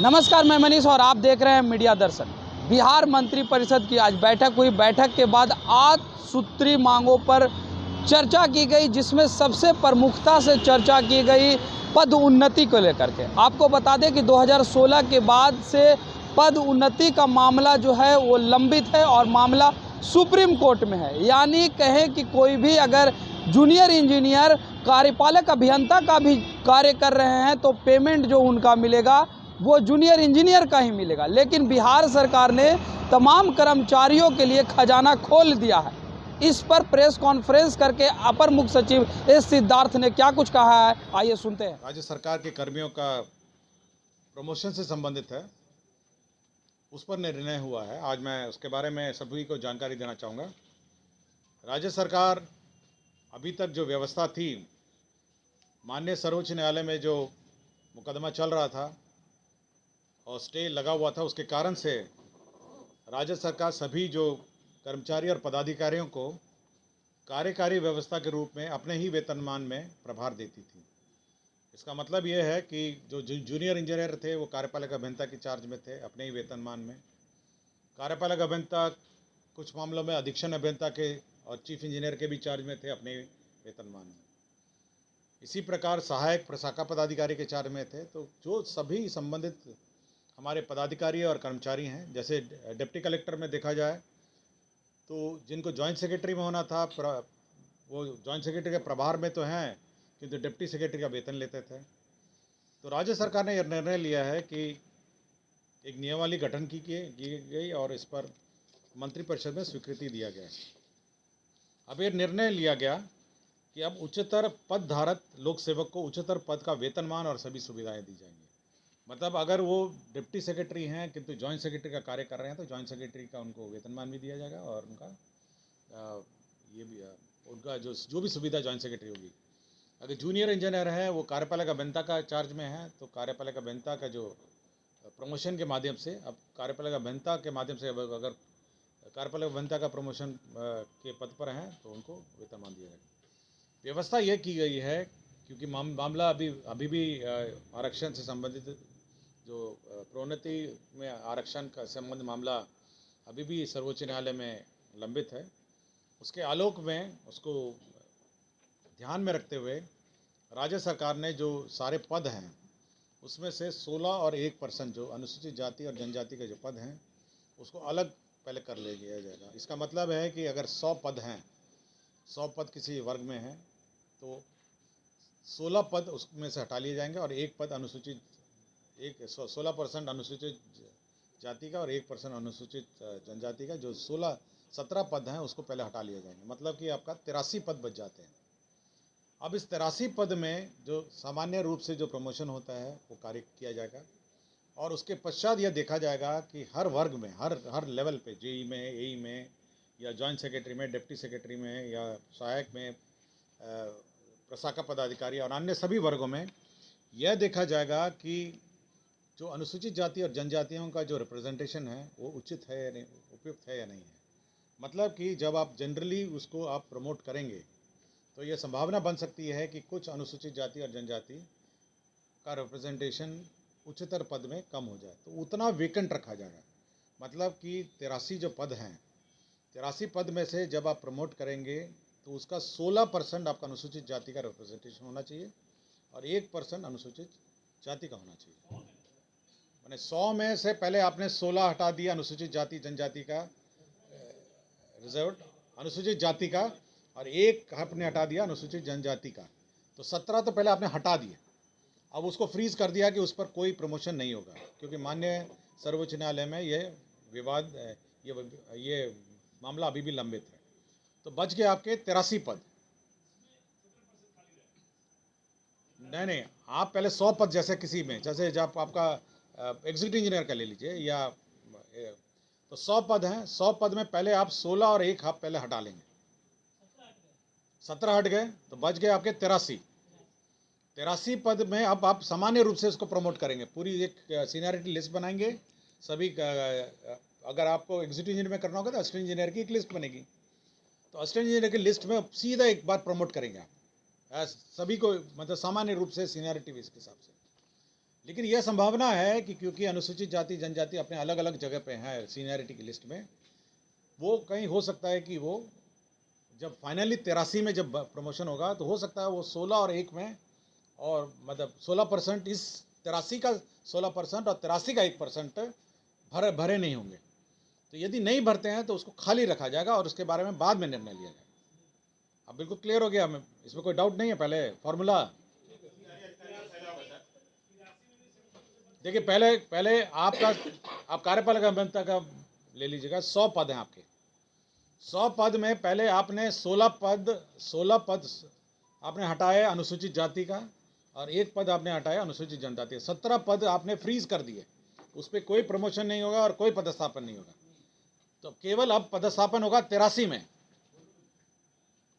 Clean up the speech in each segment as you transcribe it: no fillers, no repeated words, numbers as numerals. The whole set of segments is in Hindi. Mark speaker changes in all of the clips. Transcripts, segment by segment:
Speaker 1: नमस्कार, मैं मनीष और आप देख रहे हैं मीडिया दर्शन। बिहार मंत्रिपरिषद की आज बैठक हुई। बैठक के बाद 8 सूत्री मांगों पर चर्चा की गई, जिसमें सबसे प्रमुखता से चर्चा की गई पद उन्नति को लेकर के। आपको बता दें कि 2016 के बाद से पद उन्नति का मामला जो है वो लंबित है और मामला सुप्रीम कोर्ट में है। यानी कहें कि कोई भी अगर जूनियर इंजीनियर कार्यपालक अभियंता का भी कार्य कर रहे हैं तो पेमेंट जो उनका मिलेगा वो जूनियर इंजीनियर का ही मिलेगा। लेकिन बिहार सरकार ने तमाम कर्मचारियों के लिए खजाना खोल दिया है। इस पर प्रेस कॉन्फ्रेंस करके अपर मुख्य सचिव एस सिद्धार्थ ने क्या कुछ कहा है, आइए सुनते हैं।
Speaker 2: राज्य सरकार के कर्मियों का प्रमोशन से संबंधित है, उस पर निर्णय हुआ है। आज मैं उसके बारे में सभी को जानकारी देना चाहूँगा। राज्य सरकार अभी तक जो व्यवस्था थी, माननीय सर्वोच्च न्यायालय में जो मुकदमा चल रहा था और स्टे लगा हुआ था, उसके कारण से राज्य सरकार सभी जो कर्मचारी और पदाधिकारियों को कार्यकारी व्यवस्था के रूप में अपने ही वेतनमान में प्रभार देती थी। इसका मतलब ये है कि जो जूनियर इंजीनियर थे वो कार्यपालक अभियंता की चार्ज में थे अपने ही वेतनमान में। कार्यपालक अभियंता कुछ मामलों में अधीक्षण अभियंता के और चीफ इंजीनियर के भी चार्ज में थे अपने वेतनमान में। इसी प्रकार सहायक प्रशाखा पदाधिकारी के चार्ज में थे। तो जो सभी संबंधित हमारे पदाधिकारी और कर्मचारी हैं, जैसे डिप्टी कलेक्टर में देखा जाए तो जिनको जॉइंट सेक्रेटरी में होना था, वो जॉइंट सेक्रेटरी के प्रभार में तो हैं, किंतु डिप्टी सेक्रेटरी का वेतन लेते थे। तो राज्य सरकार ने यह निर्णय लिया है कि एक नियमावली गठन की गई और इस पर मंत्रिपरिषद में स्वीकृति दिया गया। अब ये निर्णय लिया गया कि अब उच्चतर पद धारक लोक सेवक को उच्चतर पद का वेतनमान और सभी सुविधाएं दी जाएंगी। मतलब अगर वो डिप्टी सेक्रेटरी हैं किंतु जॉइंट सेक्रेटरी का कार्य कर रहे हैं तो जॉइंट सेक्रेटरी का उनको वेतनमान भी दिया जाएगा और उनका उनका जो भी सुविधा जॉइंट सेक्रेटरी होगी। अगर जूनियर इंजीनियर है, वो कार्यपालक अभियंता का चार्ज में है, तो कार्यपालक अभियंता का जो प्रमोशन के माध्यम से, अब कार्यपालक अभियंता के माध्यम से अगर कार्यपालक अभियंता का प्रमोशन के पद पर हैं तो उनको वेतनमान दिया जाएगा। व्यवस्था यह की गई है क्योंकि मामला अभी भी आरक्षण से संबंधित जो प्रोन्नति में आरक्षण का संबंध मामला अभी भी सर्वोच्च न्यायालय में लंबित है। उसके आलोक में उसको ध्यान में रखते हुए राज्य सरकार ने जो सारे पद हैं उसमें से 16 और 1% जो अनुसूचित जाति और जनजाति के जो पद हैं उसको अलग पहले कर ले लिया जाएगा। इसका मतलब है कि अगर 100 पद हैं, 100 पद किसी वर्ग में हैं तो 16 पद उसमें से हटा लिए जाएंगे और 1 पद अनुसूचित 16% अनुसूचित जाति का और 1% अनुसूचित जनजाति का, जो 17 पद हैं उसको पहले हटा लिए जाएंगे। मतलब कि आपका 83 पद बच जाते हैं। अब इस 83 पद में जो सामान्य रूप से जो प्रमोशन होता है वो कार्य किया जाएगा और उसके पश्चात यह देखा जाएगा कि हर वर्ग में, हर लेवल पे, जेई में, एई में या जॉइंट सेक्रेटरी में, डिप्टी सेक्रेटरी में या सहायक में, प्रशाखा पदाधिकारी और अन्य सभी वर्गों में यह देखा जाएगा कि जो अनुसूचित जाति और जनजातियों का जो रिप्रेजेंटेशन है वो उचित है या नहीं, उपयुक्त है या नहीं है। मतलब कि जब आप जनरली उसको आप प्रमोट करेंगे तो ये संभावना बन सकती है कि कुछ अनुसूचित जाति और जनजाति का रिप्रेजेंटेशन उच्चतर पद में कम हो जाए, तो उतना वेकेंट रखा जाएगा। मतलब कि 83 जो पद हैं, 83 पद में से जब आप प्रमोट करेंगे तो उसका 16% आपका अनुसूचित जाति का रिप्रेजेंटेशन होना चाहिए और 1% अनुसूचित जाति का होना चाहिए। मैंने 100 में से पहले आपने 16 हटा दिया अनुसूचित जाति जनजाति का रिजर्व अनुसूचित जाति का और 1 आपने हटा दिया अनुसूचित जनजाति का, तो 17 तो पहले आपने हटा दिए। अब उसको फ्रीज कर दिया कि उस पर कोई प्रमोशन नहीं होगा क्योंकि माननीय सर्वोच्च न्यायालय में ये विवाद, ये मामला अभी भी लंबित है। तो बच गए आपके 83 पद। नहीं, आप पहले 100 पद, जैसे किसी में, जैसे जब आपका एग्जीक्यूटिव इंजीनियर का ले लीजिए या तो 100 पद हैं, 100 पद में पहले आप 16 और 1 आप पहले हटा लेंगे, 17 हट गए तो बच गए आपके 83 पद में। अब आप सामान्य रूप से इसको प्रमोट करेंगे, पूरी एक सीनियरिटी लिस्ट बनाएंगे सभी का। अगर आपको एग्जीक्यूटिव इंजीनियर में करना होगा तो असिस्टेंट इंजीनियर की एक लिस्ट बनेगी, तो असिस्टेंट इंजीनियर की लिस्ट में सीधा एक बार प्रमोट करेंगे आप सभी को, मतलब सामान्य रूप से सीनियरिटी के हिसाब से। लेकिन यह संभावना है कि क्योंकि अनुसूचित जाति जनजाति अपने अलग अलग जगह पे हैं सीनियरिटी की लिस्ट में, वो कहीं हो सकता है कि वो जब फाइनली 83 में जब प्रमोशन होगा तो हो सकता है वो 16 और 1 में, और मतलब 16% इस 83 का 16% और 83 का 1% भरे नहीं होंगे। तो यदि नहीं भरते हैं तो उसको खाली रखा जाएगा और उसके बारे में बाद में निर्णय लिया जाएगा। अब बिल्कुल क्लियर हो गया, हमें इसमें कोई डाउट नहीं है। पहले फॉर्मूला देखिए, पहले आप कार्यपालक अभियंता का ले लीजिएगा, 100 पद हैं आपके। 100 पद में पहले आपने 16 पद आपने हटाए अनुसूचित जाति का, और 1 पद आपने हटाया अनुसूचित जनजाति। 17 पद आपने फ्रीज कर दिए, उस पर कोई प्रमोशन नहीं होगा और कोई पदस्थापन नहीं होगा। तो केवल अब पदस्थापन होगा 83 में।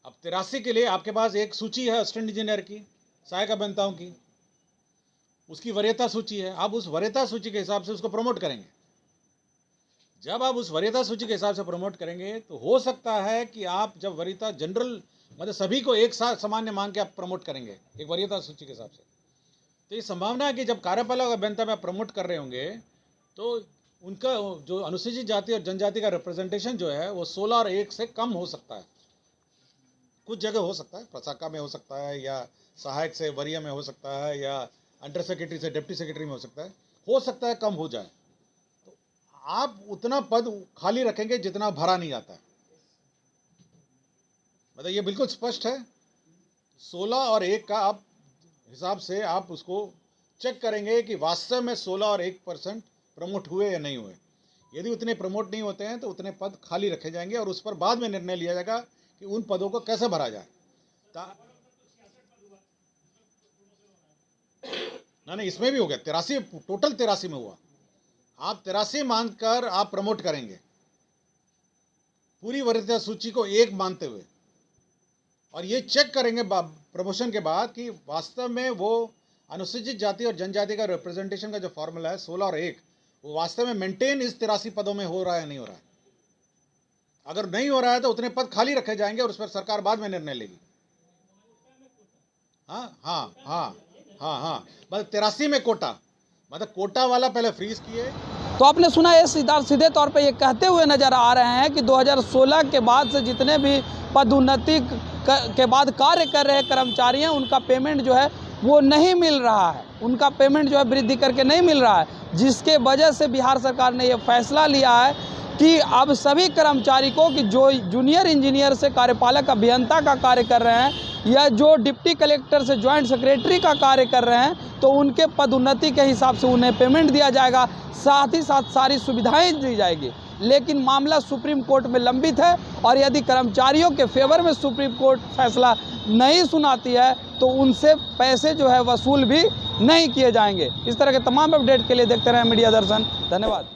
Speaker 2: अब 83 के लिए आपके पास एक सूची है असिस्टेंट इंजीनियर की, सहायक अभियंताओं की, उसकी वरीयता सूची है। आप उस वरीयता सूची के हिसाब से उसको प्रमोट करेंगे। जब आप उस वरीयता सूची के हिसाब से प्रमोट करेंगे तो हो सकता है कि आप जब वरीयता जनरल मतलब सभी को एक साथ सामान्य मान के आप प्रमोट करेंगे एक वरीयता सूची के हिसाब से, तो ये संभावना है कि जब कार्यपालक अभियंता में आप प्रमोट कर रहे होंगे तो उनका जो अनुसूचित जाति और जनजाति का रिप्रेजेंटेशन जो है वो 16 और 1 से कम हो सकता है। कुछ जगह हो सकता है, प्रशाखा में हो सकता है, या सहायक से वरीय में हो सकता है, या अंडर सेक्रेटरी से डिप्टी सेक्रेटरी में हो सकता है कम हो जाए। तो आप उतना पद खाली रखेंगे जितना भरा नहीं जाता है। मतलब ये बिल्कुल स्पष्ट है। 16 और 1 का आप हिसाब से आप उसको चेक करेंगे कि वास्तव में 16 और 1% प्रमोट हुए या नहीं हुए। यदि उतने प्रमोट नहीं होते हैं तो उतने पद खाली रखे जाएंगे और उस पर बाद में निर्णय लिया जाएगा कि उन पदों को कैसे भरा जाए। नहीं, इसमें भी हो गया 83, टोटल 83 में हुआ। आप 83 मानकर आप प्रमोट करेंगे पूरी वरीयता सूची को 1 मानते हुए, और ये चेक करेंगे प्रमोशन के बाद कि वास्तव में वो अनुसूचित जाति और जनजाति का रिप्रेजेंटेशन का जो फॉर्मूला है 16 और 1 वो वास्तव में मेंटेन इस 83 पदों में हो रहा है नहीं हो रहा है। अगर नहीं हो रहा है तो उतने पद खाली रखे जाएंगे और उस पर सरकार बाद में निर्णय लेगी। हाँ, मतलब 83 में कोटा, मतलब कोटा वाला पहले फ्रीज किए।
Speaker 1: तो आपने सुना है, सीधे तौर पे ये कहते हुए नजर आ रहे हैं कि 2016 के बाद से जितने भी पदोन्नति के बाद कार्य कर रहे कर्मचारी हैं उनका पेमेंट जो है वो नहीं मिल रहा है, उनका पेमेंट जो है वृद्धि करके नहीं मिल रहा है, जिसके वजह से बिहार सरकार ने ये फैसला लिया है कि अब सभी कर्मचारी को कि जो जूनियर इंजीनियर से कार्यपालक अभियंता का कार्य कर रहे हैं या जो डिप्टी कलेक्टर से जॉइंट सेक्रेटरी का कार्य कर रहे हैं तो उनके पदोन्नति के हिसाब से उन्हें पेमेंट दिया जाएगा, साथ ही साथ सारी सुविधाएं दी जाएगी। लेकिन मामला सुप्रीम कोर्ट में लंबित है और यदि कर्मचारियों के फेवर में सुप्रीम कोर्ट फैसला नहीं सुनाती है तो उनसे पैसे जो है वसूल भी नहीं किए जाएंगे। इस तरह के तमाम अपडेट के लिए देखते रहें मीडिया दर्शन। धन्यवाद।